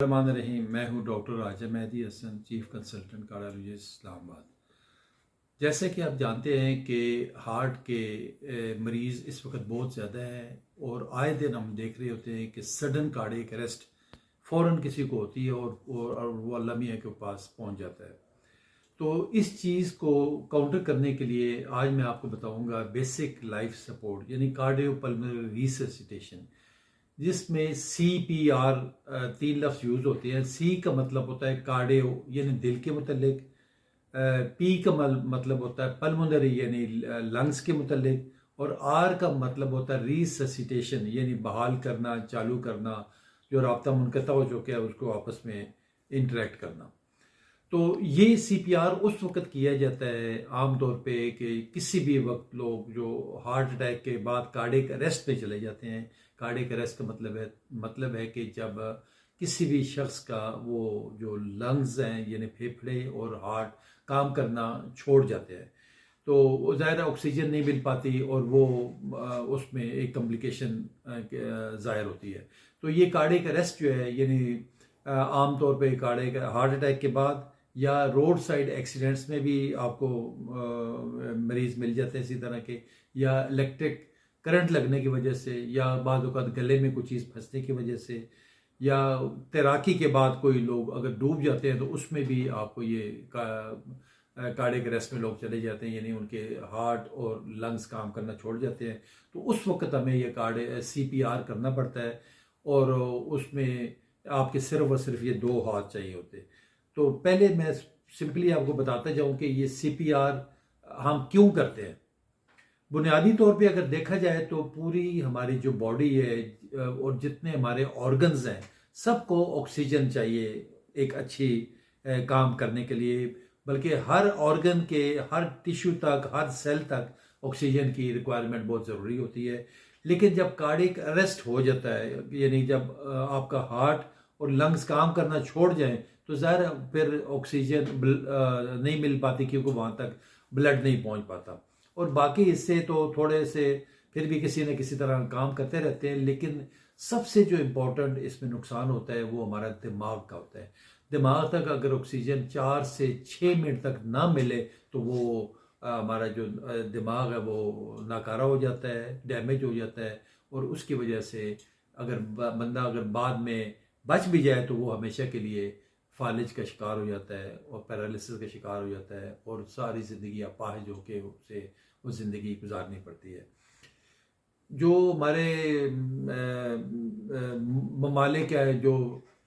रहीम। मैं हूं doctor Raja Mehdi Hasan, chief consultant cardiologist Islamabad. जैसे कि आप जानते हैं कि हार्ट के मरीज़ इस वक्त बहुत ज़्यादा हैं और आए दिन हम देख रहे होते हैं कि सडन कार्डियक अरेस्ट फ़ौरन किसी को होती है और वो अल्लाह मियां के पास पहुंच जाता है। तो इस चीज़ को काउंटर करने के लिए आज मैं आपको बताऊंगा बेसिक लाइफ सपोर्ट यानी कार्डियोपल्मोनरी रिससिटेशन, जिसमें CPR 3 लफ्ज़ यूज़ होते हैं। C का मतलब होता है कार्डियो यानी दिल के मुतल्लिक, P का मतलब होता है पल्मोनरी यानी लंग्स के मुतल्लिक, और R का मतलब होता है रिससिटेशन यानी बहाल करना, चालू करना, जो राब्ता मुनक़ता हो चुका है उसको आपस में इंटरेक्ट करना। तो ये CPR उस वक्त किया जाता है आमतौर पे कि किसी भी वक्त लोग जो हार्ट अटैक के बाद कार्डियक अरेस्ट पे चले जाते हैं। कार्डियक अरेस्ट का मतलब है कि जब किसी भी शख्स का वो जो लंग्स हैं यानी फेफड़े और हार्ट काम करना छोड़ जाते हैं, तो ज़ाहिर ऑक्सीजन नहीं मिल पाती और वो उसमें एक कॉम्प्लिकेशन ज़ाहिर होती है। तो ये कार्डियक अरेस्ट जो है यानी आमतौर पे कार्डियक हार्ट अटैक के बाद या रोड साइड एक्सीडेंट्स में भी आपको मरीज़ मिल जाते हैं इसी तरह के, या इलेक्ट्रिक करंट लगने की वजह से, या बाज़ औक़ात गले में कुछ चीज़ फंसने की वजह से, या तैराकी के बाद कोई लोग अगर डूब जाते हैं तो उसमें भी आपको ये कार्डियक अरेस्ट में लोग चले जाते हैं यानी उनके हार्ट और लंग्स काम करना छोड़ जाते हैं। तो उस वक्त हमें ये CPR करना पड़ता है और उसमें आपके सिर्फ और सिर्फ ये 2 हाथ चाहिए होते हैं। तो पहले मैं सिंपली आपको बताता जाऊं कि ये CPR हम क्यों करते हैं। बुनियादी तौर पे अगर देखा जाए तो पूरी हमारी जो बॉडी है और जितने हमारे ऑर्गन्स हैं सबको ऑक्सीजन चाहिए एक अच्छी काम करने के लिए, बल्कि हर ऑर्गन के हर टिश्यू तक, हर सेल तक ऑक्सीजन की रिक्वायरमेंट बहुत ज़रूरी होती है। लेकिन जब कार्डियक अरेस्ट हो जाता है यानी जब आपका हार्ट और लंग्स काम करना छोड़ जाएं तो ज़ाहिर फिर ऑक्सीजन नहीं मिल पाती क्योंकि वहाँ तक ब्लड नहीं पहुँच पाता, और बाकी हिस्से तो थोड़े से फिर भी किसी न किसी तरह काम करते रहते हैं। लेकिन सबसे जो इम्पोर्टेंट इसमें नुकसान होता है वो हमारा दिमाग का होता है। दिमाग तक अगर ऑक्सीजन 4 से 6 मिनट तक ना मिले तो वो हमारा जो दिमाग है वो नाकारा हो जाता है, डैमेज हो जाता है, और उसकी वजह से अगर बंदा अगर बाद में बच भी जाए तो वो हमेशा के लिए फालिज का शिकार हो जाता है और पैरालिसिस का शिकार हो जाता है और सारी ज़िंदगी अपाहिज होकर उसे वो ज़िंदगी गुजारनी पड़ती है। जो हमारे ममालिक है जो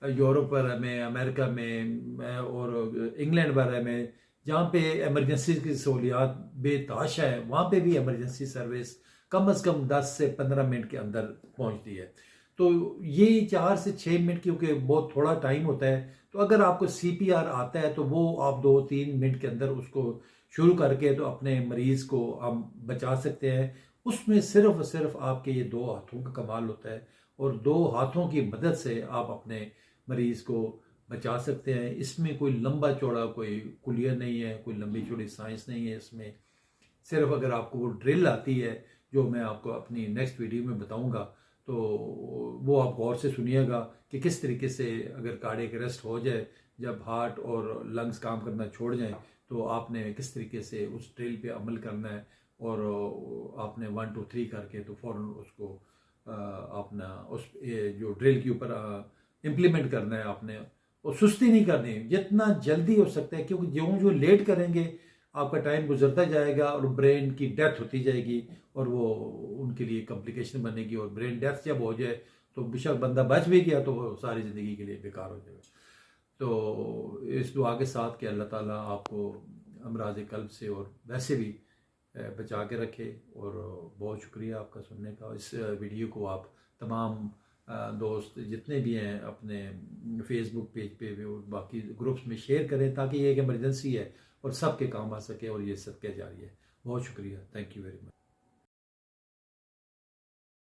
यूरोप वगैरह में, अमेरिका में और इंग्लैंड वगैरह में, जहाँ पे एमरजेंसी की सहूलियात बेतहाशा है, वहाँ पे भी एमरजेंसी सर्विस कम से कम 10 से 15 मिनट के अंदर पहुँचती है। तो ये 4 से 6 मिनट क्योंकि बहुत थोड़ा टाइम होता है, तो अगर आपको CPR आता है तो वो आप 2-3 मिनट के अंदर उसको शुरू करके तो अपने मरीज़ को हम बचा सकते हैं। उसमें सिर्फ और सिर्फ आपके ये 2 हाथों का कमाल होता है और 2 हाथों की मदद से आप अपने मरीज़ को बचा सकते हैं। इसमें कोई लंबा चौड़ा कोई कुलियर नहीं है, कोई लंबी चौड़ी साइंस नहीं है इसमें। सिर्फ अगर आपको वो ड्रिल आती है जो मैं आपको अपनी नेक्स्ट वीडियो में बताऊंगा, तो वो आप गौर से सुनिएगा कि किस तरीके से अगर कार्डियक अरेस्ट हो जाए, जब हार्ट और लंग्स काम करना छोड़ जाएं, तो आपने किस तरीके से उस ड्रिल पे अमल करना है, और आपने 1 2 3 करके तो फ़ौरन उसको अपना उस जो ड्रिल के ऊपर इम्प्लीमेंट करना है आपने, और सुस्ती नहीं करनी, जितना जल्दी हो सकता है, क्योंकि जो लेट करेंगे आपका टाइम गुजरता जाएगा और ब्रेन की डेथ होती जाएगी और वो उनके लिए कॉम्प्लिकेशन बनेगी, और ब्रेन डेथ जब हो जाए तो बेशक बंदा बच भी गया तो वो सारी ज़िंदगी के लिए बेकार हो जाएगा। तो इस दुआ के साथ कि अल्लाह ताला आपको अमराज कल्ब से और वैसे भी बचा के रखे। और बहुत शुक्रिया आपका सुनने का। इस वीडियो को आप तमाम दोस्त जितने भी हैं अपने फेसबुक पेज पे भी और बाकी ग्रुप्स में शेयर करें ताकि ये एक इमरजेंसी है और सबके काम आ सके और ये सदका जारी है। बहुत शुक्रिया, थैंक यू वेरी मच।